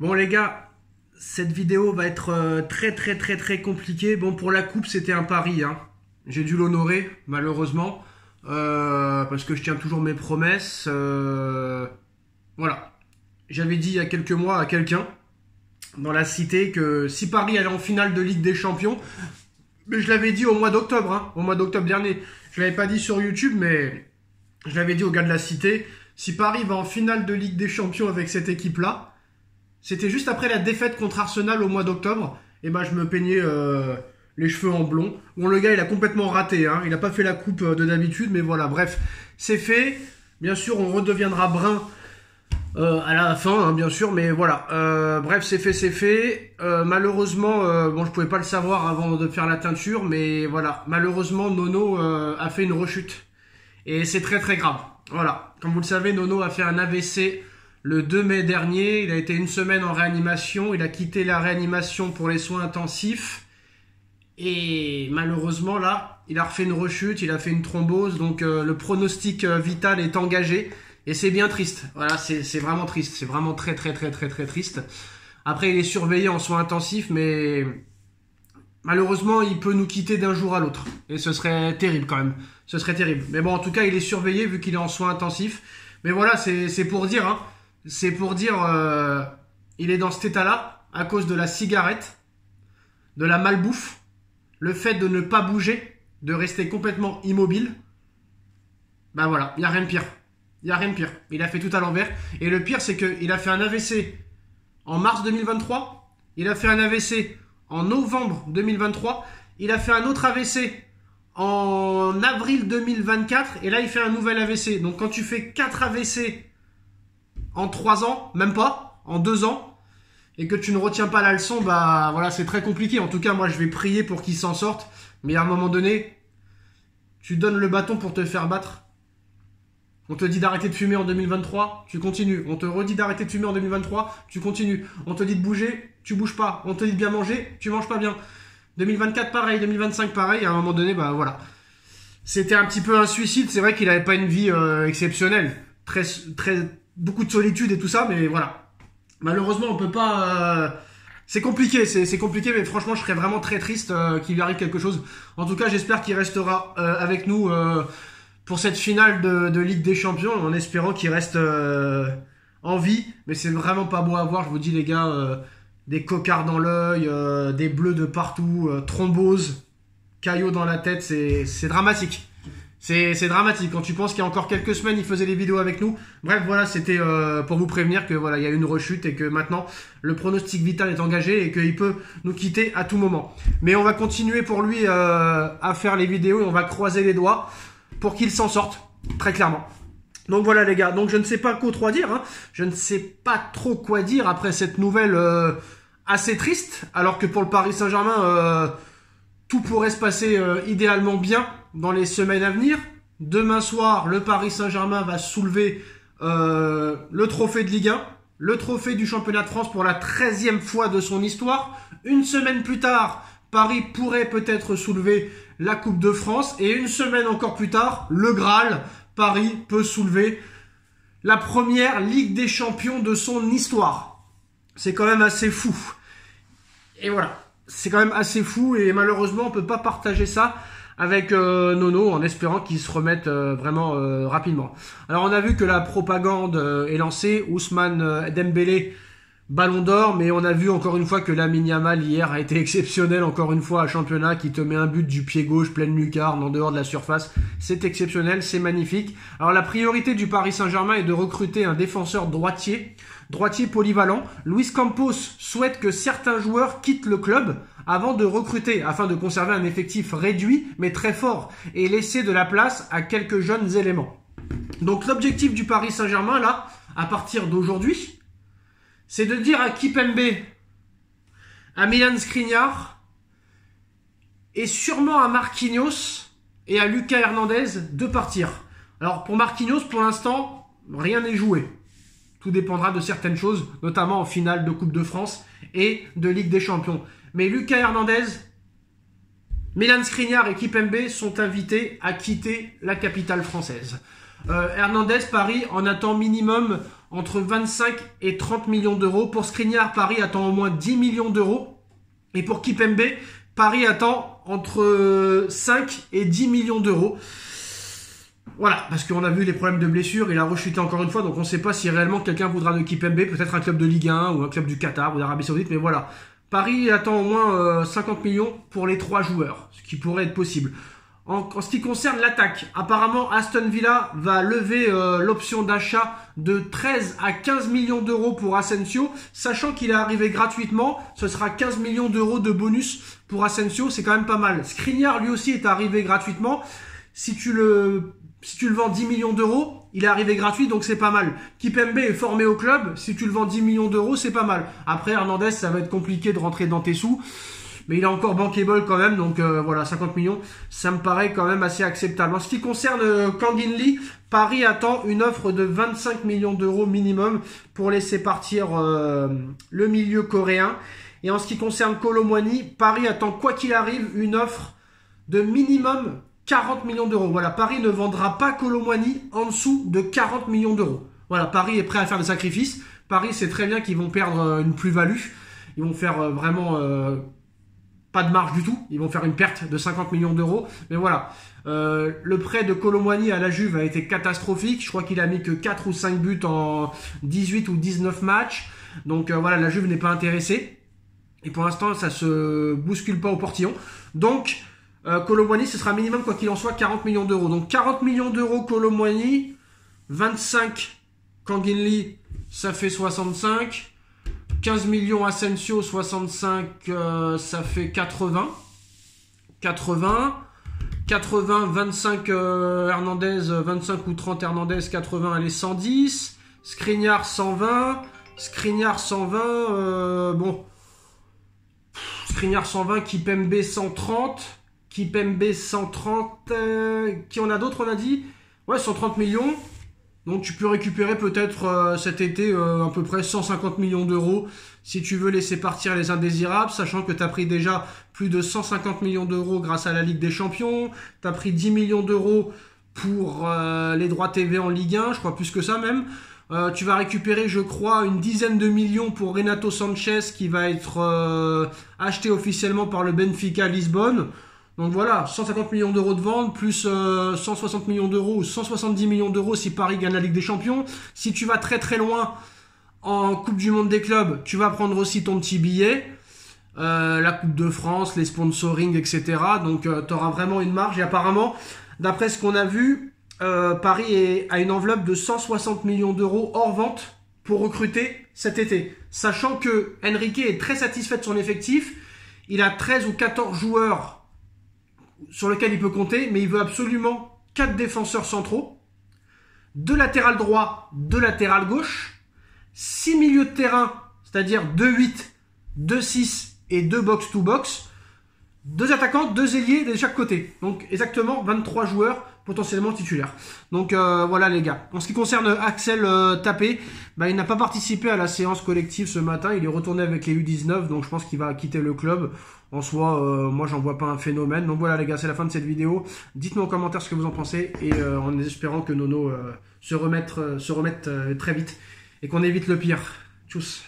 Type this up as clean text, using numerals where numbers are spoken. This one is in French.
Bon les gars, cette vidéo va être très compliquée. Bon, pour la coupe c'était un pari, hein. J'ai dû l'honorer malheureusement parce que je tiens toujours mes promesses. Voilà, j'avais dit il y a quelques mois à quelqu'un dans la cité que si Paris allait en finale de Ligue des Champions, mais je l'avais dit au mois d'octobre, hein, au mois d'octobre dernier. Je l'avais pas dit sur YouTube, mais je l'avais dit aux gars de la cité. Si Paris va en finale de Ligue des Champions avec cette équipe-là, c'était juste après la défaite contre Arsenal au mois d'octobre. Et ben je me peignais les cheveux en blond. Bon, le gars il a complètement raté, hein. Il a pas fait la coupe de d'habitude, mais voilà, bref, c'est fait. Bien sûr, on redeviendra brun à la fin, hein, bien sûr, mais voilà. Bref, c'est fait, c'est fait. Malheureusement, bon, je pouvais pas le savoir avant de faire la teinture, mais voilà. Malheureusement, Nono a fait une rechute. Et c'est très grave. Voilà. Comme vous le savez, Nono a fait un AVC le 2 mai dernier. Il a été une semaine en réanimation. Il a quitté la réanimation pour les soins intensifs. Et malheureusement, là, il a refait une rechute. Il a fait une thrombose. Donc, le pronostic vital est engagé. Et c'est bien triste. Voilà, c'est vraiment triste. C'est vraiment très triste. Après, il est surveillé en soins intensifs, mais malheureusement, il peut nous quitter d'un jour à l'autre. Et ce serait terrible quand même. Ce serait terrible. Mais bon, en tout cas, il est surveillé vu qu'il est en soins intensifs. Mais voilà, c'est pour dire, hein. C'est pour dire, il est dans cet état-là à cause de la cigarette, de la malbouffe, le fait de ne pas bouger, de rester complètement immobile. Ben voilà, il n'y a rien de pire. Il n'y a rien de pire. Il a fait tout à l'envers. Et le pire, c'est qu'il a fait un AVC en mars 2023. Il a fait un AVC en novembre 2023. Il a fait un autre AVC en avril 2024. Et là, il fait un nouvel AVC. Donc, quand tu fais 4 AVC en 3 ans, même pas, en 2 ans, et que tu ne retiens pas la leçon, bah voilà, c'est très compliqué. En tout cas, moi, je vais prier pour qu'il s'en sorte. Mais à un moment donné, tu donnes le bâton pour te faire battre. On te dit d'arrêter de fumer en 2023, tu continues. On te redit d'arrêter de fumer en 2023, tu continues. On te dit de bouger, tu bouges pas. On te dit de bien manger, tu manges pas bien. 2024 pareil, 2025 pareil, à un moment donné, bah voilà. C'était un petit peu un suicide, c'est vrai qu'il avait pas une vie exceptionnelle. Beaucoup de solitude et tout ça, mais voilà. Malheureusement, on peut pas... c'est compliqué, c'est compliqué, mais franchement, je serais vraiment très triste qu'il lui arrive quelque chose. En tout cas, j'espère qu'il restera avec nous... pour cette finale de Ligue des Champions, en espérant qu'il reste en vie. Mais c'est vraiment pas beau à voir, je vous dis les gars, des cocards dans l'œil, des bleus de partout, thrombose, caillots dans la tête, c'est dramatique. C'est dramatique. Quand tu penses qu'il y a encore quelques semaines, il faisait des vidéos avec nous. Bref, voilà, c'était pour vous prévenir que voilà, il y a eu une rechute et que maintenant, le pronostic vital est engagé et qu'il peut nous quitter à tout moment. Mais on va continuer pour lui à faire les vidéos et on va croiser les doigts pour qu'il s'en sorte, très clairement. Donc voilà les gars, donc je ne sais pas quoi trop dire, hein. Je ne sais pas trop quoi dire après cette nouvelle assez triste, alors que pour le Paris Saint-Germain, tout pourrait se passer idéalement bien dans les semaines à venir. Demain soir, le Paris Saint-Germain va soulever le trophée de Ligue 1, le trophée du championnat de France pour la 13e fois de son histoire. Une semaine plus tard, Paris pourrait peut-être soulever la Coupe de France. Et une semaine encore plus tard, le Graal, Paris peut soulever la première Ligue des Champions de son histoire. C'est quand même assez fou. Et voilà, c'est quand même assez fou. Et malheureusement, on ne peut pas partager ça avec Nono en espérant qu'il se remette vraiment rapidement. Alors on a vu que la propagande est lancée. Ousmane Dembélé, Ballon d'Or, mais on a vu encore une fois que Lamine Yamal hier a été exceptionnel encore une fois à championnat, qui te met un but du pied gauche pleine lucarne en dehors de la surface. C'est exceptionnel, c'est magnifique. Alors la priorité du Paris Saint-Germain est de recruter un défenseur droitier polyvalent. Luis Campos souhaite que certains joueurs quittent le club avant de recruter, afin de conserver un effectif réduit mais très fort et laisser de la place à quelques jeunes éléments. Donc l'objectif du Paris Saint-Germain là, à partir d'aujourd'hui, c'est de dire à Kimpembe, à Milan Skriniar et sûrement à Marquinhos et à Lucas Hernandez de partir. Alors pour Marquinhos, pour l'instant, rien n'est joué. Tout dépendra de certaines choses, notamment en finale de Coupe de France et de Ligue des Champions. Mais Lucas Hernandez, Milan Skriniar et Kimpembe sont invités à quitter la capitale française. Hernandez, Paris en attend minimum entre 25 et 30 millions d'euros. Pour Skriniar, Paris attend au moins 10 millions d'euros. Et pour Kimpembe, Paris attend entre 5 et 10 millions d'euros. Voilà, parce qu'on a vu les problèmes de blessure, il a rechuté encore une fois, donc on ne sait pas si réellement quelqu'un voudra de Kimpembe, peut-être un club de Ligue 1 ou un club du Qatar ou d'Arabie Saoudite, mais voilà. Paris attend au moins 50 millions pour les 3 joueurs, ce qui pourrait être possible. En ce qui concerne l'attaque, apparemment Aston Villa va lever l'option d'achat de 13 à 15 millions d'euros pour Asensio, sachant qu'il est arrivé gratuitement, ce sera 15 millions d'euros de bonus pour Asensio, c'est quand même pas mal. Skriniar lui aussi est arrivé gratuitement, si tu le vends 10 millions d'euros, il est arrivé gratuit, donc c'est pas mal. Kimpembe est formé au club, si tu le vends 10 millions d'euros, c'est pas mal. Après, Hernandez, ça va être compliqué de rentrer dans tes sous, mais il est encore bankable quand même, donc voilà, 50 millions, ça me paraît quand même assez acceptable. En ce qui concerne Kang In Lee, Paris attend une offre de 25 millions d'euros minimum pour laisser partir le milieu coréen. Et en ce qui concerne Kolo Muani, Paris attend quoi qu'il arrive une offre de minimum 40 millions d'euros. Voilà, Paris ne vendra pas Kolo Muani en dessous de 40 millions d'euros. Voilà, Paris est prêt à faire des sacrifices. Paris sait très bien qu'ils vont perdre une plus-value. Ils vont faire vraiment pas de marge du tout. Ils vont faire une perte de 50 millions d'euros. Mais voilà, le prêt de Kolo Muani à la Juve a été catastrophique. Je crois qu'il a mis que 4 ou 5 buts en 18 ou 19 matchs. Donc voilà, la Juve n'est pas intéressée. Et pour l'instant, ça se bouscule pas au portillon. Donc, Kolo Muani, ce sera minimum, quoi qu'il en soit, 40 millions d'euros. Donc 40 millions d'euros Kolo Muani, 25 Kang In Lee, ça fait 65. 15 millions Asensio, 65, ça fait 80. 80. 80, 25 Hernandez, 25 ou 30 Hernandez, 80, elle est 110. Skriniar, 120. Skriniar, 120. Bon. Skriniar, 120. Kimpembe, 130. Kimpembe 130, qui en a d'autres on a dit? Ouais, 130 millions. Donc tu peux récupérer peut-être cet été à peu près 150 millions d'euros si tu veux laisser partir les indésirables, sachant que tu as pris déjà plus de 150 millions d'euros grâce à la Ligue des Champions, tu as pris 10 millions d'euros pour les droits TV en Ligue 1, je crois plus que ça même. Tu vas récupérer, je crois, une dizaine de millions pour Renato Sanchez qui va être acheté officiellement par le Benfica Lisbonne. Donc voilà, 150 millions d'euros de vente, plus 160 millions d'euros ou 170 millions d'euros si Paris gagne la Ligue des Champions. Si tu vas très très loin en Coupe du Monde des clubs, tu vas prendre aussi ton petit billet. La Coupe de France, les sponsoring, etc. Donc tu auras vraiment une marge. Et apparemment, d'après ce qu'on a vu, Paris a une enveloppe de 160 millions d'euros hors vente pour recruter cet été. Sachant que Enrique est très satisfait de son effectif. Il a 13 ou 14 joueurs sur lequel il peut compter, mais il veut absolument 4 défenseurs centraux, 2 latéral droit, 2 latéral gauche, 6 milieux de terrain, c'est-à-dire 2-8, 2-6 et 2 box-to-box, 2 attaquants, 2 ailiers de chaque côté. Donc exactement 23 joueurs potentiellement titulaires. Donc voilà les gars. En ce qui concerne Axel Tapé, il n'a pas participé à la séance collective ce matin. Il est retourné avec les U19, donc je pense qu'il va quitter le club. En soi, moi j'en vois pas un phénomène. Donc voilà les gars, c'est la fin de cette vidéo. Dites-nous en commentaire ce que vous en pensez et en espérant que Nono se remette très vite et qu'on évite le pire. Tchuss.